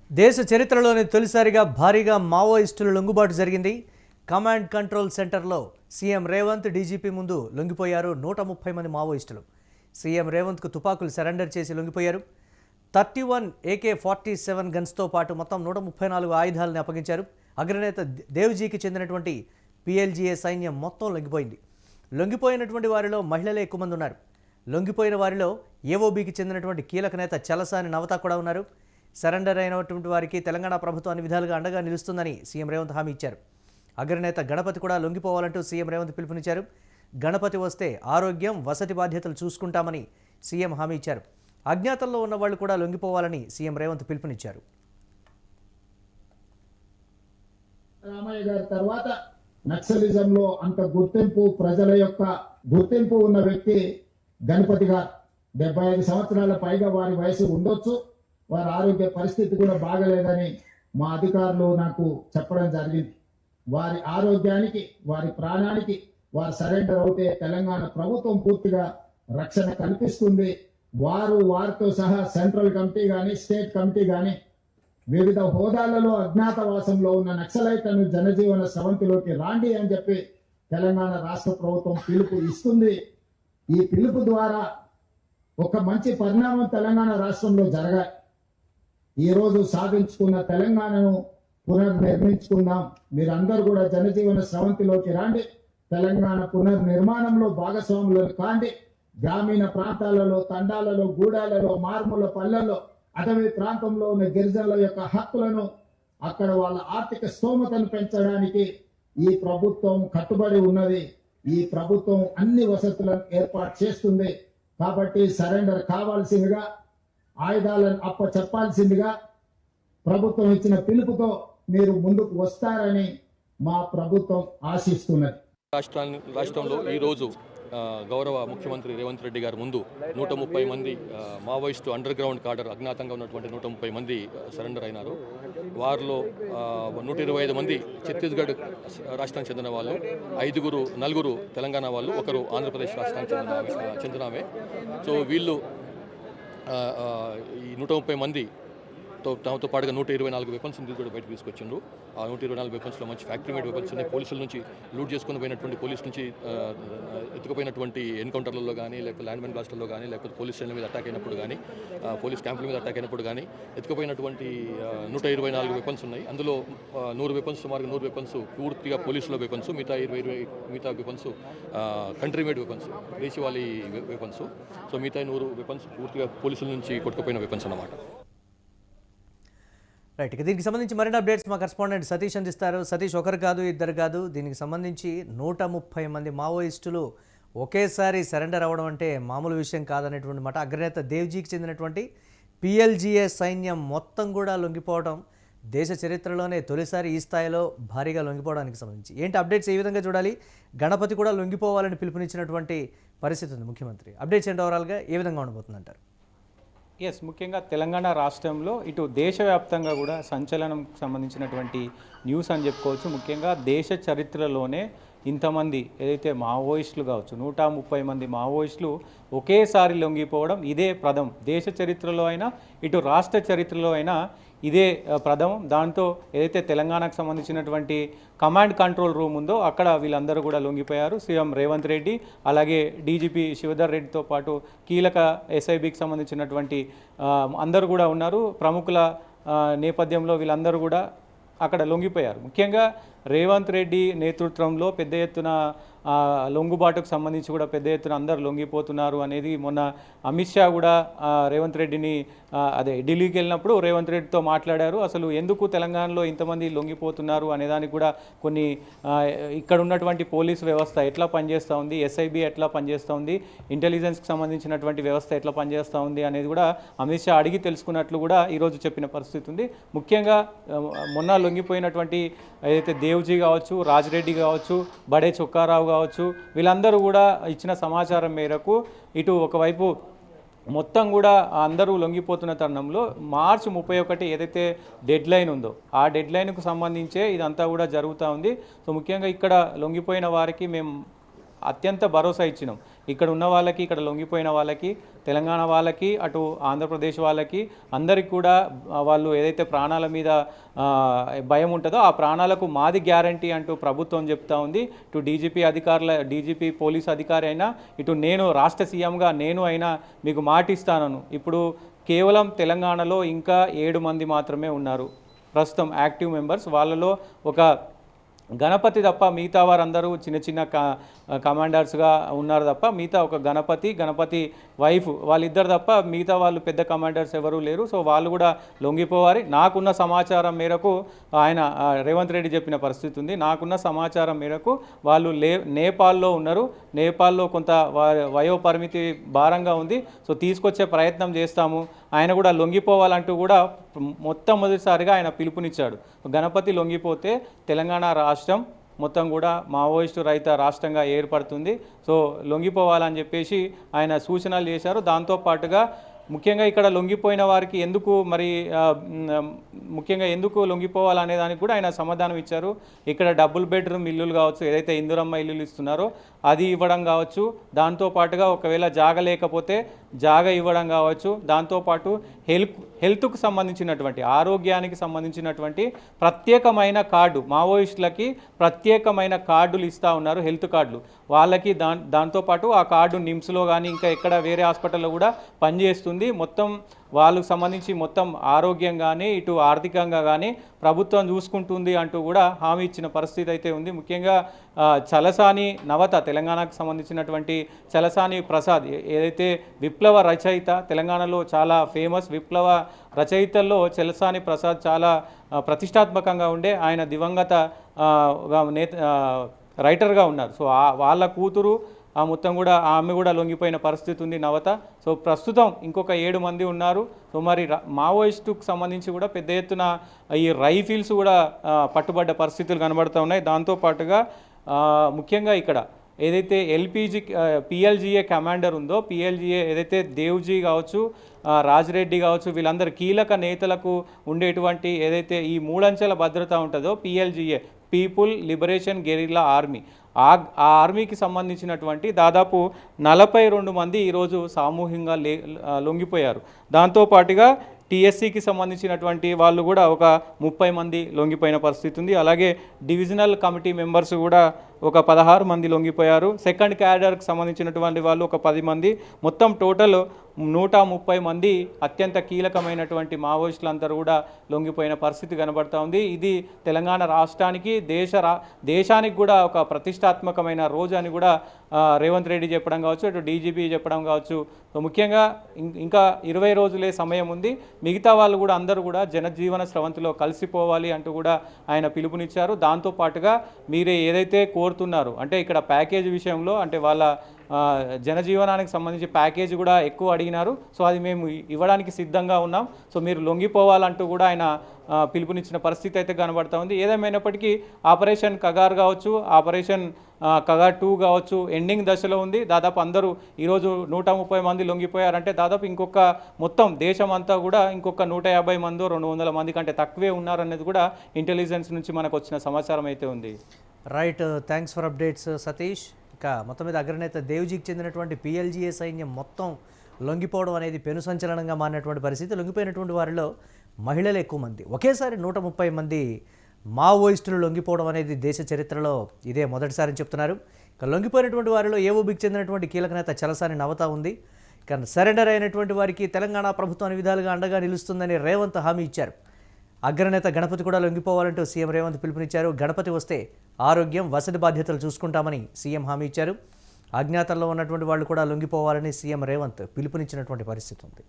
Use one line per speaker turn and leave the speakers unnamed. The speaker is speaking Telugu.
దేశ చరిత్రలోనే తొలిసారిగా భారీగా మావోయిస్టుల లొంగుబాటు జరిగింది. కమాండ్ కంట్రోల్ సెంటర్లో సీఎం రేవంత్ డీజీపీ ముందు లొంగిపోయారు 130 మంది మావోయిస్టులు. సీఎం రేవంత్కు తుపాకులు సరెండర్ చేసి లొంగిపోయారు. 31 AK-47 గన్స్తో పాటు మొత్తం 134 ఆయుధాలను అప్పగించారు. అగ్రనేత దేవ్జీకి చెందినటువంటి PLGA సైన్యం మొత్తం లొంగిపోయింది. లొంగిపోయినటువంటి వారిలో మహిళలే ఎక్కువ మంది ఉన్నారు. లొంగిపోయిన వారిలో ఏఓబీకి చెందినటువంటి కీలక నేత చలసాని నవత కూడా ఉన్నారు. సరెండర్ అయినటువంటి వారికి తెలంగాణ ప్రభుత్వం అన్ని విధాలుగా అండగా నిలుస్తుందని సీఎం రేవంత్ హామీ ఇచ్చారు. అగ్రనేత గణపతి కూడా లొంగిపోవాలంటూ సీఎం రేవంత్ పిలుపునిచ్చారు. గణపతి వస్తే ఆరోగ్యం, వసతి బాధ్యతలు చూసుకుంటామని సీఎం హామీ ఇచ్చారు. అజ్ఞాతంలో ఉన్న వాళ్ళు కూడా లొంగిపోవాలని సీఎం రేవంత్ పిలుపునిచ్చారు.
రామయ్య గారి తర్వాత నక్సలిజంలో అంత గుర్తింపు, ప్రజల యొక్క గుర్తింపు ఉన్న వ్యక్తి గణపతి గారు. 75 సంవత్సరాల పైగా వారి వయసు ఉండొచ్చు. వారి ఆరోగ్య పరిస్థితి కూడా బాగలేదని మా అధికారులు నాకు చెప్పడం జరిగింది. వారి ఆరోగ్యానికి, వారి ప్రాణానికి వారు సరెండర్ అవుతే తెలంగాణ ప్రభుత్వం పూర్తిగా రక్షణ కల్పిస్తుంది. వారితో సహా సెంట్రల్ కమిటీ కానీ, స్టేట్ కమిటీ కానీ వివిధ హోదాలలో అజ్ఞాతవాసంలో ఉన్న నక్సలైట్లను జనజీవన స్రవంతిలోకి రాండి అని చెప్పి తెలంగాణ రాష్ట్ర ప్రభుత్వం పిలుపు ఇస్తుంది. ఈ పిలుపు ద్వారా ఒక మంచి పరిణామం తెలంగాణ రాష్ట్రంలో జరగాలి. ఈరోజు సాధించుకున్న తెలంగాణను పునర్నిర్మించుకుందాం. మీరందరూ కూడా జనజీవన స్రవంతిలోకి రాండి. తెలంగాణ పునర్నిర్మాణంలో భాగస్వాములు కాండి. గ్రామీణ ప్రాంతాలలో, తండాలలో, గూడాలలో, మారుమూల పల్లెల్లో, అటవీ ప్రాంతంలో ఉన్న గిరిజనుల యొక్క హక్కులను, అక్కడ వాళ్ళ ఆర్థిక స్తోమతను పెంచడానికి ఈ ప్రభుత్వం కట్టుబడి ఉన్నది. ఈ ప్రభుత్వం అన్ని వసతులను ఏర్పాటు చేస్తుంది. కాబట్టి సరెండర్ కావాల్సిందిగా, ఆయుధాలను చెప్పాల్సిందిగా ప్రభుత్వం ఇచ్చిన పిలుపుతో మీరు ముందుకు వస్తారని మా ప్రభుత్వం ఆశిస్తున్నది.
రాష్ట్రంలో ఈరోజు గౌరవ ముఖ్యమంత్రి రేవంత్ రెడ్డి గారి ముందు 130 మంది మావోయిస్టు అండర్ గ్రౌండ్ కాడర్, అజ్ఞాతంగా ఉన్నటువంటి 130 మంది సరెండర్ అయినారు. వారిలో 125 మంది ఛత్తీస్గఢ్ రాష్ట్రానికి చెందిన వాళ్ళు, 4 తెలంగాణ వాళ్ళు, 1 ఆంధ్రప్రదేశ్ రాష్ట్రానికి చెందినవే. సో వీళ్ళు ఈ 130 మంది దాంతో పాటుగా 124 వెపన్స్ కూడా బయటకు తీసుకొచ్చిండ్రు. ఆ 124 వెపన్స్లో మంచి ఫ్యాక్టరీ మేడ్ వెపన్స్ ఉన్నాయి. పోలీసుల నుంచి లూట్ చేసుకుని పోయినటువంటి, పోలీసు నుంచి ఎత్తుకుపోయినటువంటి ఎన్కౌంటర్లలో కానీ, లేకపోతే ల్యాండ్ మైన్ బ్లాస్టర్లో కానీ, లేకపోతే పోలీస్ స్టేషన్ల మీద అటాక్ అయినప్పుడు కానీ, పోలీస్ క్యాంపుల మీద అటాక్ అయినప్పుడు కానీ ఎత్తుకుపోయినటువంటి 124 వెపన్స్ ఉన్నాయి. అందులో 100 వెపన్స్, సుమారుగా 100 వెపన్స్ పూర్తిగా పోలీసుల వెపన్స్, మిగతా వెపన్స్ కంట్రీ మేడ్ వెపన్స్, దేశవాళీ వెపన్స్. సో మిగతా 100 వెపన్స్ పూర్తిగా పోలీసుల నుంచి కొట్టుకుపోయిన వెపన్స్ అన్నమాట.
రైట్. దీనికి సంబంధించి మరిన్ని అప్డేట్స్ మా కరెస్పాండెంట్ సతీష్ అందిస్తారు. సతీష్, ఒకరు కాదు, ఇద్దరు కాదు, దీనికి సంబంధించి 130 మంది మావోయిస్టులు ఒకేసారి సరెండర్ అవ్వడం అంటే మామూలు విషయం కాదనేటువంటి మాట. అగ్రనేత దేవ్జీకి చెందినటువంటి PLGA సైన్యం మొత్తం కూడా లొంగిపోవడం దేశ చరిత్రలోనే తొలిసారి ఈ స్థాయిలో భారీగా లొంగిపోవడానికి సంబంధించి ఏంటి అప్డేట్స్ ఏ విధంగా చూడాలి? గణపతి కూడా లొంగిపోవాలని పిలుపునిచ్చినటువంటి పరిస్థితి ఉంది ముఖ్యమంత్రి. అప్డేట్స్ ఏంటి ఓవరాల్గా ఏ విధంగా ఉండబోతుందంటారు?
ముఖ్యంగా తెలంగాణ రాష్ట్రంలో ఇటు దేశవ్యాప్తంగా కూడా సంచలనం సంబంధించినటువంటి న్యూస్ అని చెప్పుకోవచ్చు. ముఖ్యంగా దేశ చరిత్రలోనే ఇంతమంది ఏదైతే మావోయిస్టులు కావచ్చు, 130 మంది మావోయిస్టులు ఒకేసారి లొంగిపోవడం ఇదే ప్రథమం. దేశ చరిత్రలో అయినా, ఇటు రాష్ట్ర చరిత్రలో అయినా ఇదే ప్రథమం. దాంతో ఏదైతే తెలంగాణకు సంబంధించినటువంటి కమాండ్ కంట్రోల్ రూమ్ ఉందో అక్కడ వీళ్ళందరూ కూడా లొంగిపోయారు. సీఎం రేవంత్ రెడ్డి, అలాగే డీజీపీ శివధర్ రెడ్డితో పాటు కీలక SIBకి సంబంధించినటువంటి అందరూ కూడా ఉన్నారు. ప్రముఖుల నేపథ్యంలో వీళ్ళందరూ కూడా అక్కడ లొంగిపోయారు. ముఖ్యంగా రేవంత్ రెడ్డి నేతృత్వంలో పెద్ద ఎత్తున లొంగుబాటుకు సంబంధించి కూడా పెద్ద ఎత్తున అందరు లొంగిపోతున్నారు అనేది మొన్న అమిత్ షా కూడా రేవంత్ రెడ్డిని ఢిల్లీకి వెళ్ళినప్పుడు రేవంత్ రెడ్డితో మాట్లాడారు. అసలు ఎందుకు తెలంగాణలో ఇంతమంది లొంగిపోతున్నారు అనేదానికి కూడా కొన్ని ఇక్కడ ఉన్నటువంటి పోలీసు వ్యవస్థ ఎట్లా పనిచేస్తూ ఉంది, SIB ఎట్లా పనిచేస్తూ ఉంది, ఇంటెలిజెన్స్కి సంబంధించినటువంటి వ్యవస్థ ఎట్లా పనిచేస్తూ ఉంది అనేది కూడా అమిత్ షా అడిగి తెలుసుకున్నట్లు కూడా ఈరోజు చెప్పిన పరిస్థితి ఉంది. ముఖ్యంగా మొన్న లొంగిపోయినటువంటి ఏదైతే దేవ్జీ కావచ్చు, రాజిరెడ్డి కావచ్చు, బడే చొక్కారావు కావచ్చు, వీళ్ళందరూ కూడా ఇచ్చిన సమాచారం మేరకు ఇటు ఒకవైపు మొత్తం కూడా అందరూ లొంగిపోతున్న తరుణంలో మార్చి 31 ఏదైతే డెడ్ లైన్ ఉందో ఆ డెడ్ లైన్కు సంబంధించే ఇదంతా కూడా జరుగుతూ ఉంది. సో ముఖ్యంగా ఇక్కడ లొంగిపోయిన వారికి మేము అత్యంత భరోసా ఇచ్చినాం. ఇక్కడ ఉన్న వాళ్ళకి, ఇక్కడ లొంగిపోయిన వాళ్ళకి, తెలంగాణ వాళ్ళకి, అటు ఆంధ్రప్రదేశ్ వాళ్ళకి అందరికి కూడా వాళ్ళు ఏదైతే ప్రాణాల మీద భయం ఉంటుందో ఆ ప్రాణాలకు మాది గ్యారంటీ అంటూ ప్రభుత్వం చెప్తా ఉంది. ఇటు డీజీపీ పోలీస్ అధికారి అయినా, ఇటు నేను రాష్ట్ర సీఎంగా నేను అయినా మీకు మాటిస్తాను. ఇప్పుడు కేవలం తెలంగాణలో ఇంకా 7 మంది మాత్రమే ఉన్నారు ప్రస్తుతం యాక్టివ్ మెంబర్స్. వాళ్ళలో ఒక గణపతి తప్ప మిగతా వారందరూ చిన్న చిన్న కమాండర్స్గా ఉన్నారు తప్ప, మిగతా ఒక గణపతి వైఫ్ వాళ్ళిద్దరు తప్ప మిగతా వాళ్ళు పెద్ద కమాండర్స్ ఎవరూ లేరు. సో వాళ్ళు కూడా లొంగిపోవాలి. నాకున్న సమాచారం మేరకు ఆయన రేవంత్ రెడ్డి చెప్పిన పరిస్థితి ఉంది. నాకున్న సమాచారం మేరకు వాళ్ళు నేపాల్లో ఉన్నారు. నేపాల్లో కొంత వయోపరిమితి భారంగా ఉంది. సో తీసుకొచ్చే ప్రయత్నం చేస్తాము. ఆయన కూడా లొంగిపోవాలంటూ కూడా మొట్టమొదటిసారిగా ఆయన పిలుపునిచ్చాడు. గణపతి లొంగిపోతే తెలంగాణ రాష్ట్రం మొత్తం కూడా మావోయిస్టు రహిత రాష్ట్రంగా ఏర్పడుతుంది. సో లొంగిపోవాలని చెప్పేసి ఆయన సూచనలు చేశారు. దాంతోపాటుగా ముఖ్యంగా ఇక్కడ లొంగిపోయిన వారికి ముఖ్యంగా ఎందుకు లొంగిపోవాలనే దానికి కూడా ఆయన సమాధానం ఇచ్చారు. ఇక్కడ డబుల్ బెడ్రూమ్ ఇల్లులు కావచ్చు, ఏదైతే ఇందిరమ్మ ఇల్లులు ఇస్తున్నారో అది ఇవ్వడం కావచ్చు, దాంతోపాటుగా ఒకవేళ జాగ లేకపోతే జాగ ఇవ్వడం కావచ్చు, దాంతోపాటు హెల్త్కు సంబంధించినటువంటి ఆరోగ్యానికి సంబంధించినటువంటి ప్రత్యేకమైన కార్డు, మావోయిస్టులకి ప్రత్యేకమైన కార్డులు ఇస్తూ ఉన్నారు, హెల్త్ కార్డులు వాళ్ళకి. దాంతోపాటు ఆ కార్డు నిమ్స్లో కానీ ఇంకా ఎక్కడ వేరే హాస్పిటల్లో కూడా పనిచేస్తుంది. మొత్తం వాళ్ళకు సంబంధించి మొత్తం ఆరోగ్యం కానీ ఇటు ఆర్థికంగా కానీ ప్రభుత్వం చూసుకుంటుంది అంటూ కూడా హామీ ఇచ్చిన పరిస్థితి అయితే ఉంది. ముఖ్యంగా చలసాని నవత, తెలంగాణకు సంబంధించినటువంటి చలసాని ప్రసాద్ ఏదైతే విప్లవ రచయిత, తెలంగాణలో చాలా ఫేమస్ విప్లవ రచయితల్లో చలసాని ప్రసాద్ చాలా ప్రతిష్టాత్మకంగా ఉండే ఆయన దివంగత రైటర్గా ఉన్నారు. సో వాళ్ళ కూతురు మొత్తం కూడా ఆమె కూడా లొంగిపోయిన పరిస్థితి ఉంది నవత. సో ప్రస్తుతం ఇంకొక 7 మంది ఉన్నారు. సో మరి మావోయిస్టుకు సంబంధించి కూడా పెద్ద ఎత్తున ఈ రైఫిల్స్ కూడా పట్టుబడ్డ పరిస్థితులు కనబడుతూ ఉన్నాయి. దాంతోపాటుగా ముఖ్యంగా ఇక్కడ ఏదైతే పిఎల్జీఏ కమాండర్ ఉందో, పిఎల్జీఏ ఏదైతే దేవ్జీ కావచ్చు, రాజిరెడ్డి కావచ్చు, వీళ్ళందరూ కీలక నేతలకు ఉండేటువంటి ఏదైతే ఈ 3 అంచెల భద్రత ఉంటుందో PLGA, people liberation guerrilla army, ఆ ఆర్మీకి సంబంధించినటువంటి దాదాపు 42 మంది ఈరోజు సామూహికంగా లొంగిపోయారు. దాంతోపాటుగా టీఎస్సీకి సంబంధించినటువంటి వాళ్ళు కూడా ఒక 30 మంది లొంగిపోయిన పరిస్థితి ఉంది. అలాగే డివిజనల్ కమిటీ మెంబర్స్ కూడా ఒక 16 మంది లొంగిపోయారు. సెకండ్ క్యాడర్కి సంబంధించినటువంటి వాళ్ళు ఒక 10 మంది, మొత్తం టోటల్ 130 మంది అత్యంత కీలకమైనటువంటి మావోయిస్టులందరూ కూడా లొంగిపోయిన పరిస్థితి కనబడుతూ ఉంది. ఇది తెలంగాణ రాష్ట్రానికి దేశానికి కూడా ఒక ప్రతిష్టాత్మకమైన రోజు అని కూడా రేవంత్ రెడ్డి చెప్పడం కావచ్చు, అటు డీజీపీ చెప్పడం కావచ్చు. సో ముఖ్యంగా ఇంకా 20 రోజులే సమయం ఉంది. మిగతా వాళ్ళు కూడా అందరూ కూడా జనజీవన స్రవంతిలో కలిసిపోవాలి అంటూ కూడా ఆయన పిలుపునిచ్చారు. దాంతోపాటుగా మీరే ఏదైతే కోరుతున్నారు అంటే ఇక్కడ ప్యాకేజ్ విషయంలో అంటే వాళ్ళ జనజీవనానికి సంబంధించి ప్యాకేజ్ కూడా ఎక్కువ అడిగినారు. సో అది మేము ఇవ్వడానికి సిద్ధంగా ఉన్నాం. సో మీరు లొంగిపోవాలంటూ కూడా ఆయన పిలుపునిచ్చిన పరిస్థితి అయితే కనబడుతూ ఉంది. ఏదేమైనప్పటికీ ఆపరేషన్ కగార్ కావచ్చు, ఆపరేషన్ కగార్ 2 కావచ్చు ఎండింగ్ దశలో ఉంది. దాదాపు అందరూ ఈరోజు 130 మంది లొంగిపోయారంటే దాదాపు ఇంకొక మొత్తం దేశం అంతా కూడా ఇంకొక 150 మంది 200 మంది కంటే తక్కువే ఉన్నారనేది కూడా ఇంటెలిజెన్స్ నుంచి మనకు వచ్చిన సమాచారం అయితే ఉంది.
Right, thanks for updates Satish. ఇక మొత్తం మీద అగ్రనేత దేవ్జీకి చెందినటువంటి పిఎల్జీఏ సైన్యం మొత్తం లొంగిపోవడం అనేది పెను సంచలనంగా మారినటువంటి పరిస్థితి. లొంగిపోయినటువంటి వారిలో మహిళలు ఎక్కువ మంది. ఒకేసారి 130 మంది మావోయిస్టులు లొంగిపోవడం అనేది దేశ చరిత్రలో ఇదే మొదటిసారి అని చెప్తున్నారు. ఇక లొంగిపోయినటువంటి వారిలో ఏఓబీకి చెందినటువంటి కీలక నేత చలసాని నవత ఉంది. ఇక సరెండర్ అయినటువంటి వారికి తెలంగాణ ప్రభుత్వం అన్ని విధాలుగా అండగా నిలుస్తుందని రేవంత్ హామీ ఇచ్చారు. అగ్రనేత గణపతి కూడా లొంగిపోవాలంటూ సీఎం రేవంత్ పిలుపునిచ్చారు. గణపతి వస్తే ఆరోగ్యం వసతి బాధ్యతలు చూసుకుంటామని సీఎం హామీ ఇచ్చారు. అజ్ఞాతంలో ఉన్నటువంటి వాళ్ళు కూడా లొంగిపోవాలని సీఎం రేవంత్ పిలుపునిచ్చినటువంటి పరిస్థితి ఉంది.